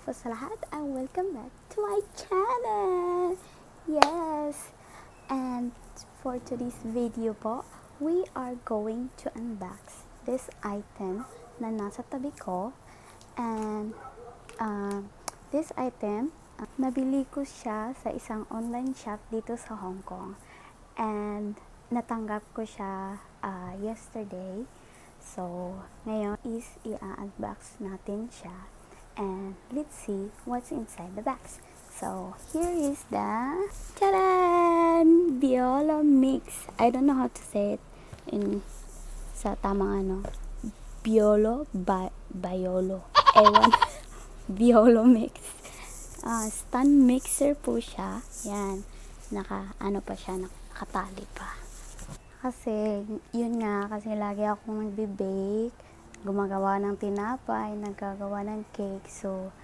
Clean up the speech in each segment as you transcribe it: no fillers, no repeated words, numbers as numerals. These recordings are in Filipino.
po sa lahat and welcome back to my channel! Yes! And for today's video po, we are going to unbox this item na nasa tabi ko. And this item, nabili ko siya sa isang online shop dito sa Hong Kong. And natanggap ko siya yesterday. So, ngayon is i-unbox natin siya. And let's see what's inside the box. So, here is the ¡Taran! Biolomix. I don't know how to say it in sa tamang Biolo. Ewan. Biolomix. Standmixer po siya. Yan. Pa siya, nakatali pa. Kasi, yun nga, kasi lagi akong nagbe-bake, gumagawa ng tinapay, naggagawa ng cake. So,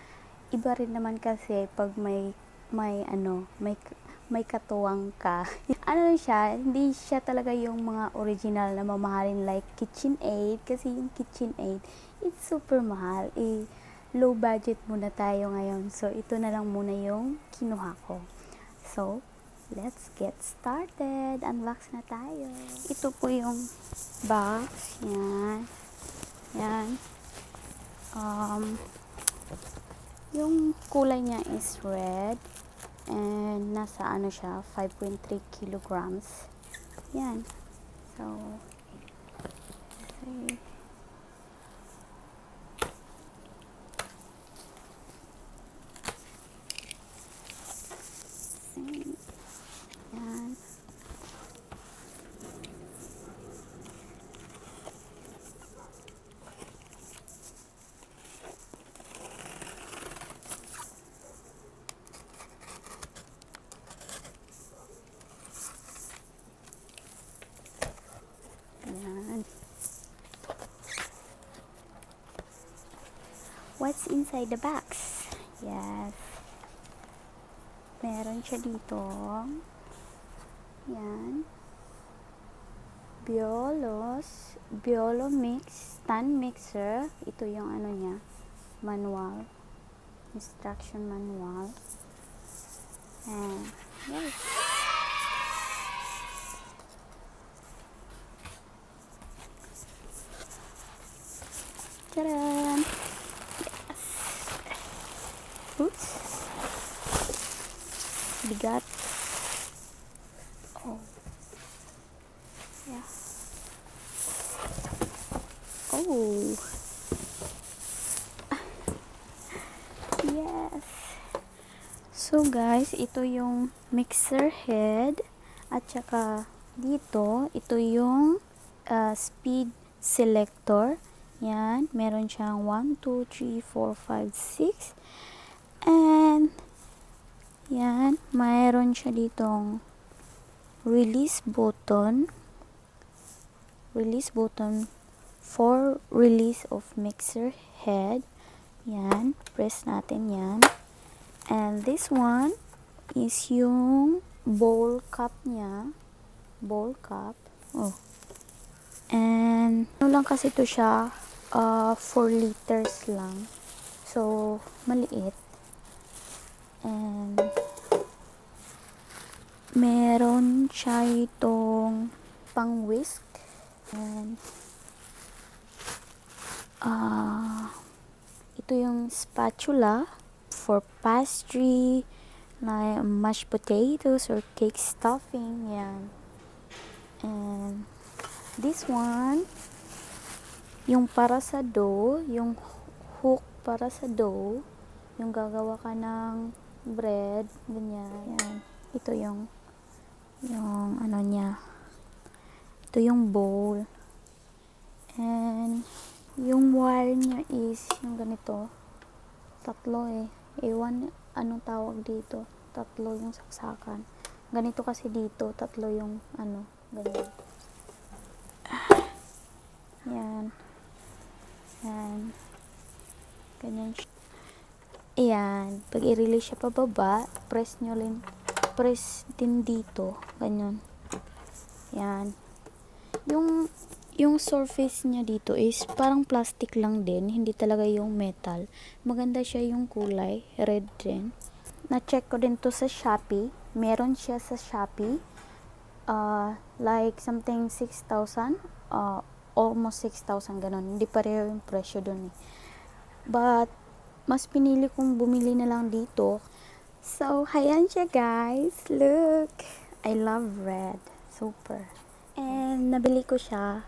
iba rin naman kasi pag may katuwang ka. Siya, hindi siya talaga yung mga original na mamahalin like KitchenAid. Kasi yung KitchenAid, it's super mahal. Low budget muna tayo ngayon. So, ito na lang muna yung kinuha ko. So, let's get started. Unbox na tayo. Ito po yung box. Yan. Yan. Yung kulay niya is red. And nasa siya, 5.3 kilograms. Yan. So, okay. What's inside the box? Yes. Meron siya dito. Yan. Biolomix Standmixer. Ito yung niya. Manual. Instruction manual. And, yes. Tadaan! Oops. Bigat. Oh. Yeah. Oh. Yes. So guys, ito yung mixer head. At saka dito, ito yung speed selector. Yan. Meron siyang 1, 2, 3, 4, 5, 6. And, yan, mayroon siya ditong release button for release of mixer head. Yan, press natin yan. And this one is yung bowl cup niya. Bowl cup. Oh. And, lang kasi ito siya, 4 liters lang. So, maliit. And, meron siya itong pang-whisk. And, ito yung spatula for pastry, like mashed potatoes or cake stuffing. Yan. And, this one, yung para sa dough, yung hook para sa dough, yung gagawa ka ng bread, ganyan. Yan. Ito yung niya. Ito yung bowl. And, yung wire niya is yung ganito. Tatlo Ewan, anong tawag dito. Tatlo yung saksakan. Ganito kasi dito, tatlo yung ganyan. Yan. Yan. Ganyan siya. Ayan, pag i-release siya pababa, press din dito, ganyan. Yan. yung surface niya dito is parang plastic lang din, hindi talaga yung metal. Maganda siya yung kulay, red din. Na-check ko din to sa Shopee. Meron siya sa Shopee. Like something 6,000, almost 6,000 ganun. Hindi pareho yung presyo dun eh. But mas pinili kong bumili na lang dito. So, hayan siya guys. Look! I love red. Super. And nabili ko siya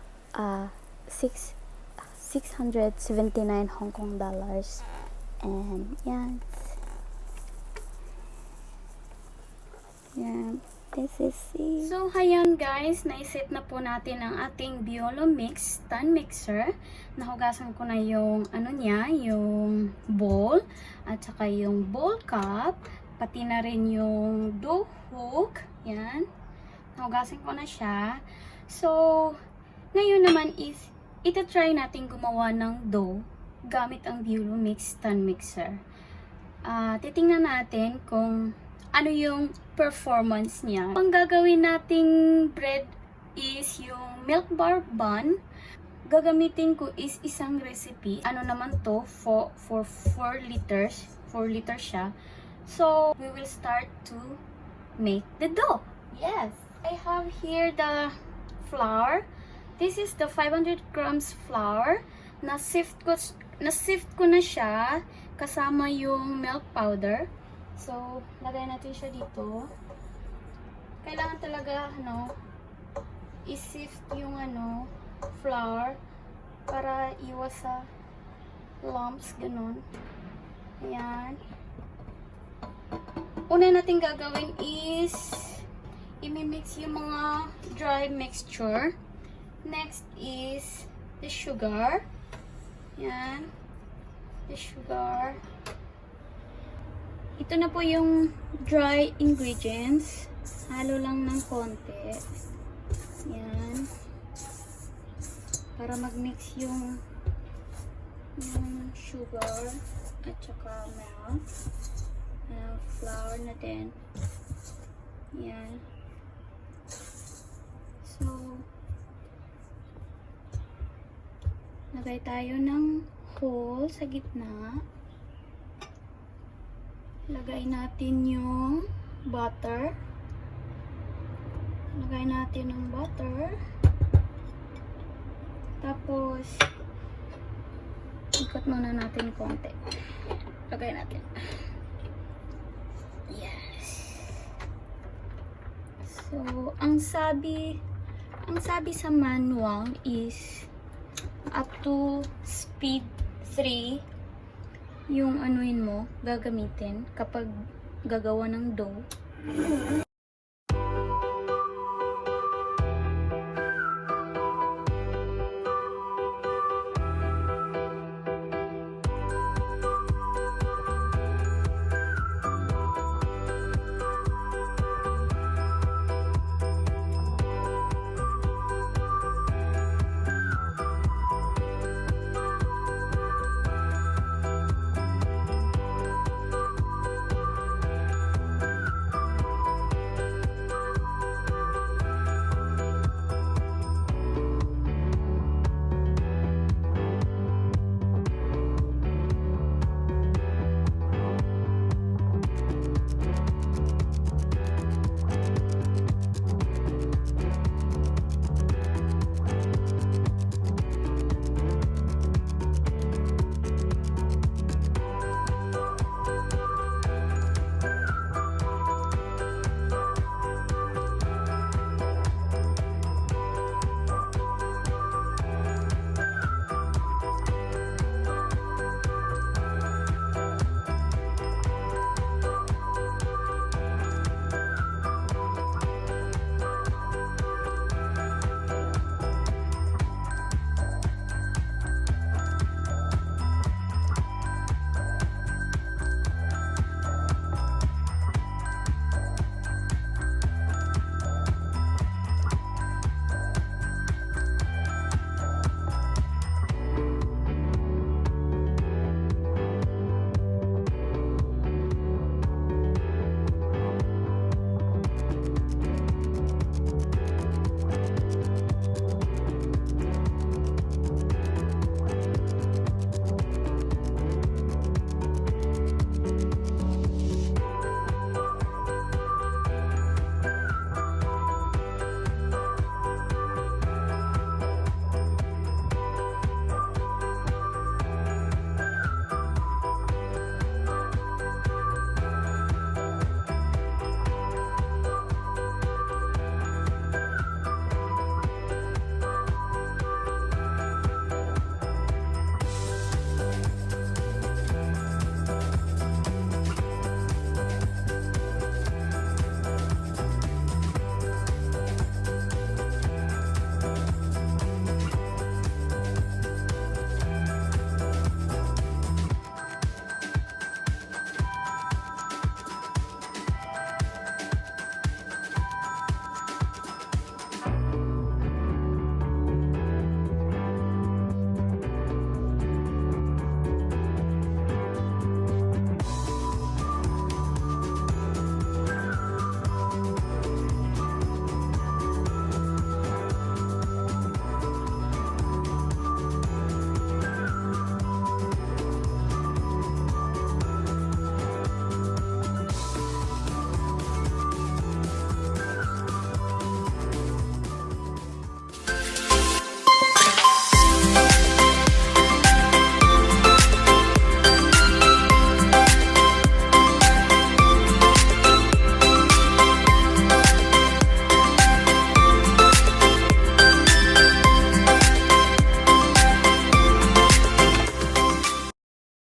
679 Hong Kong dollars. And yan. Yan. This is it. So, hayan guys, naiset na po natin ang ating Biolomix Standmixer. Nahugasan ko na yung ano niya, yung bowl, at saka yung bowl cup, pati na rin yung dough hook. Yan. Nahugasan ko na siya. So, ngayon naman is, ita-try natin gumawa ng dough gamit ang Biolomix Standmixer. Titingnan natin kung ano yung performance niya. Ang gagawin nating bread is yung milk bar bun. Gagamitin ko is isang recipe. Ano naman to? For 4 liters. 4 liters siya. So, we will start to make the dough. Yes! I have here the flour. This is the 500 grams flour. Na-sift ko na siya kasama yung milk powder. So, lagay natin siya dito. Kailangan talaga, i-sift yung, flour para iwas sa lumps, ganun. Ayan. Una natin gagawin is, imimix yung mga dry mixture. Next is, the sugar. Ayan. The sugar. Ito na po yung dry ingredients. Halo lang ng konti. Yan. Para mag-mix yung sugar at saka milk. Flour na din. Yan. So, lagay tayo ng hole sa gitna. Lagay natin yung butter. Lagay natin ng butter. Tapos, ikot muna natin konti. Lagay natin. Yes. So, ang sabi sa manual is up to speed 3 yung anuin mo, gagamitin kapag gagawa ng dough.